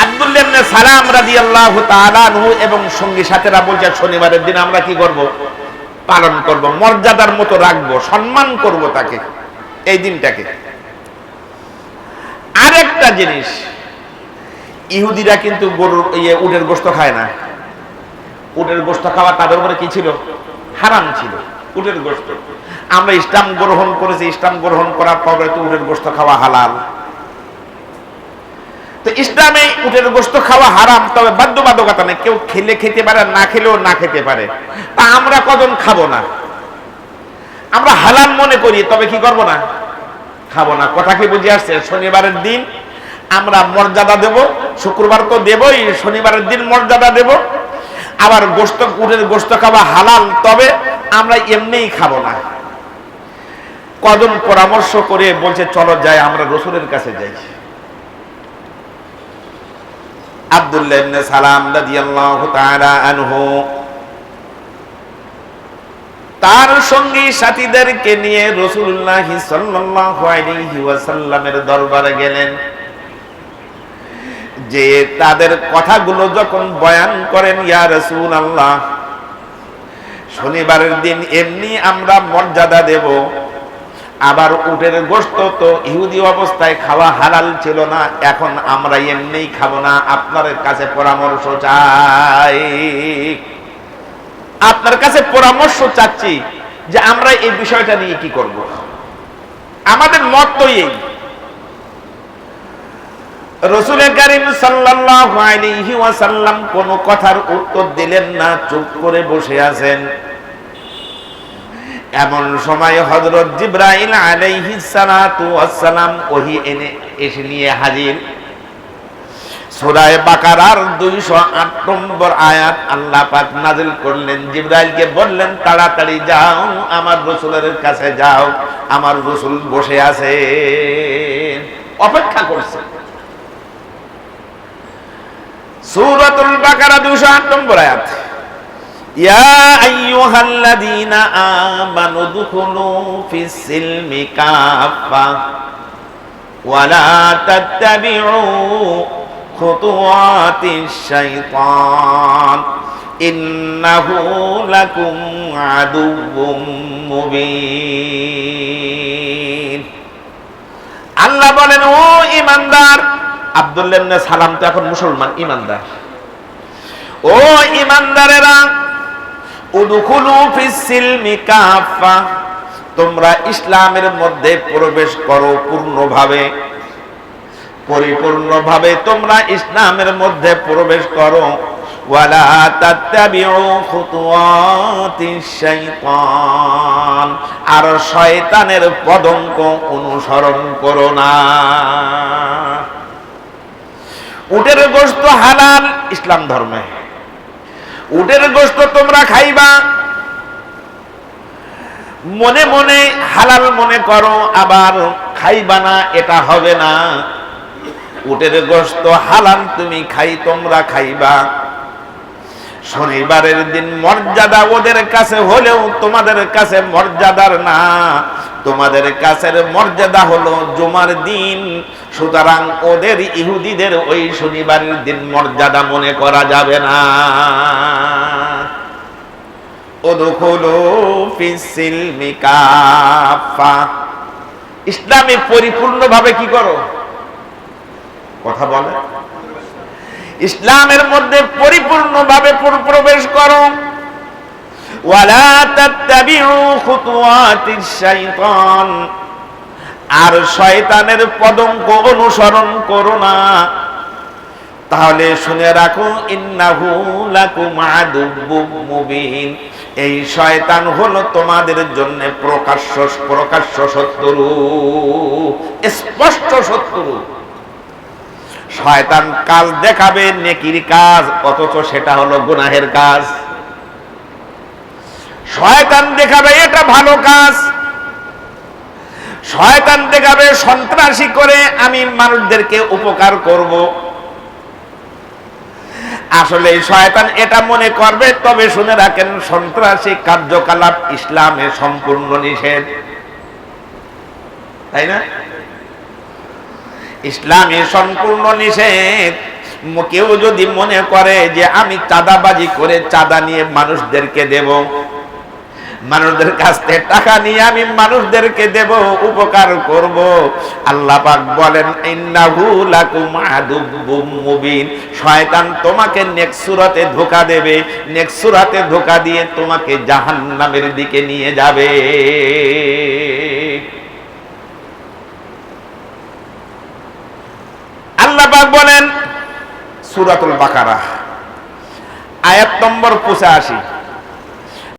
আব্দুল্লাহ ইবনে সালাম রাদিয়াল্লাহু তাআলা আনহু এবং সঙ্গী সাথীরা বলছে শনিবারের দিন আমরা কি করব? পালন করব, মর্যাদার মতো রাখবো, সম্মান করব তাকে, এই দিনটাকে। আরেকটা জিনিস, ইহুদিরা কিন্তু গরুর উটের গোশত খায় না। উটের গোশত খাওয়া তাদের উপরে কি ছিল? হারাম ছিল উটের গোশত। আমরা ইসলাম গ্রহণ করেছি, ইসলাম গ্রহণ করার পরে তো উটের গোশত খাওয়া হালাল। তো ইসলামে উটের গোশত খাওয়া হারাম, তবে বাধ্যবাধকতা নেই, কেউ খেলে খেতে পারে, না খেলেও না খেতে পারে। তা আমরা কজন খাবো না? আমরা হালাল মনে করি, তবে কি করব না? খাবো না। কথা কি বুঝে আসছে? শনিবারের দিন আমরা মর্যাদা দেব, শুক্রবার তো দেবই, শনিবারের দিন মর্যাদা দেব। আবার গোশত, উটের গোশত খাওয়া হালাল, তবে আমরা এমনিই খাবো না। কজন পরামর্শ করে বলছে চলো যাই, আমরা রাসূলের কাছে যাই। আব্দুল্লাহ ইবনে সালাম রাদিয়াল্লাহু তাআলা আনহু তার সঙ্গী সাথীদেরকে নিয়ে রাসূলুল্লাহ সাল্লাল্লাহু আলাইহি ওয়াসাল্লামের দরবারে গেলেন। যে তাদের কথাগুলো যখন বয়ান করেন, ইয়া রাসূলুল্লাহ, শনিবারের দিন এমনি আমরা মর্যাদা দেব, আবার উটের গোশত তো ইহুদি অবস্থায় খাওয়া হালাল ছিল না, এখন আমরা এমনি খাবো না, আপনার কাছে পরামর্শ চাই। আপনার কাছে পরামর্শ চাচ্ছি যে আমরা এই বিষয়টা নিয়ে কি করব। আমাদের মত তো এই। রাসূল কারীম সাল্লাল্লাহু আলাইহি ওয়াসাল্লাম কোনো কথার উত্তর দিলেন না, চুপ করে বসে আছেন। এমন সময় হযরত জিবরাইল আলাইহিস সালাতু ওয়াস সালাম ওহী এসে নিয়ে হাজির। সূরা বাকারার 208 নম্বর আয়াত আল্লাহ পাক নাযিল করলেন। জিবরাইলকে বললেন তাড়াতাড়ি যাও, আমার রাসূলের কাছে যাও, আমার রাসূল বসে আছে, অপেক্ষা করছে। সূরাতুল বাকারা 208 নম্বর আয়াত, ইয়া আইয়ুহাল্লাযীনা আমানু দুখুলু ফিস সিলমি কাফা ওয়া লা তাত্তাবিউ খুতুওয়াতিশ শাইতান ইন্নাহু লাকুম আদুউম মুবিন। আল্লাহ বলেন, ও ঈমানদার, আব্দুল্লাহ ইবনে সালাম তো এখন মুসলমান, ঈমানদার, ও ঈমানদারেরা, উদখুলু ফিস সিলমি কাফা, তোমরা ইসলামের মধ্যে প্রবেশ করো পূর্ণভাবে, পরিপূর্ণভাবে তোমরা ইসলামের মধ্যে প্রবেশ করো। ওয়ালা তাত্তাবিউ খুতুওয়াতিশ শাইতান, আর শয়তানের পদঙ্ক অনুসরণ করো না। উটের গোশত হালাল ইসলাম ধর্মে, উটের গোশত তোমরা খাইবা, মনে মনে হালাল মনে করো, আবার খাইবা না, এটা হবে না। উটের গোশত হালাল তুমি তোমরা খাইবা। শনিবারের দিন মর্যাদা ওদের কাছে হলেও তোমাদের কাছে মর্যাদার না, তোমাদের কাছের মর্যাদা হলো জুমার দিন। সুতরাং ওদের ইহুদিদের ওই শনিবারের দিন মর্যাদা মনে করা যাবে না। উদখুলু ফিস সিলমি কাফা, ইসলামে পরিপূর্ণভাবে কি করো? কথা বলে, ইসলামের মধ্যে পরিপূর্ণভাবে প্রবেশ করো। ওয়ালা তাত্তাবিউ খুতুওয়াতিশ শাইতান, আর শয়তানের পদঙ্ক অনুসরণ করো না। তাহলে শুনে রাখো, ইন্নাহু লাকুম আদুউম মুবিন, এই শয়তান হলো তোমাদের জন্য প্রকাশ্য শত্রু, স্পষ্ট শত্রু। শয়তান কাজ দেখাবে নেকির কাজ, অথচ সেটা হলো গুনাহের কাজ। শয়তান দেখাবে এটা ভালো কাজ, শয়তান দেখাবে সন্ত্রাসী করে আমি মানুষদেরকে উপকার করব। আসলে শয়তান এটা মনে করবে, তবে শুনে রাখেন সন্ত্রাসী কার্যকলাপ ইসলামে সম্পূর্ণ নিষেধ, তাই না? ইসলামে সম্পূর্ণ নিষেধ। কেউ যদি মনে করে যে আমি চাঁদাবাজি করে চাঁদা নিয়ে মানুষদেরকে দেব, মানুষদের কাছ থেকে টাকা নিয়ে আমি মানুষদেরকে দেব, উপকার করব, আল্লাহ পাক বলেন ইন্নাহু লাকুম আদুব্বুম মুবিন, শয়তান তোমাকে নেক্সট সূরাতে ধোঁকা দেবে, নেক্সট সূরাতে ধোঁকা দিয়ে তোমাকে জাহান্নামের দিকে নিয়ে যাবে। আল্লাহ পাক বলেন সূরাতুল বাকারা আয়াত নম্বর 85,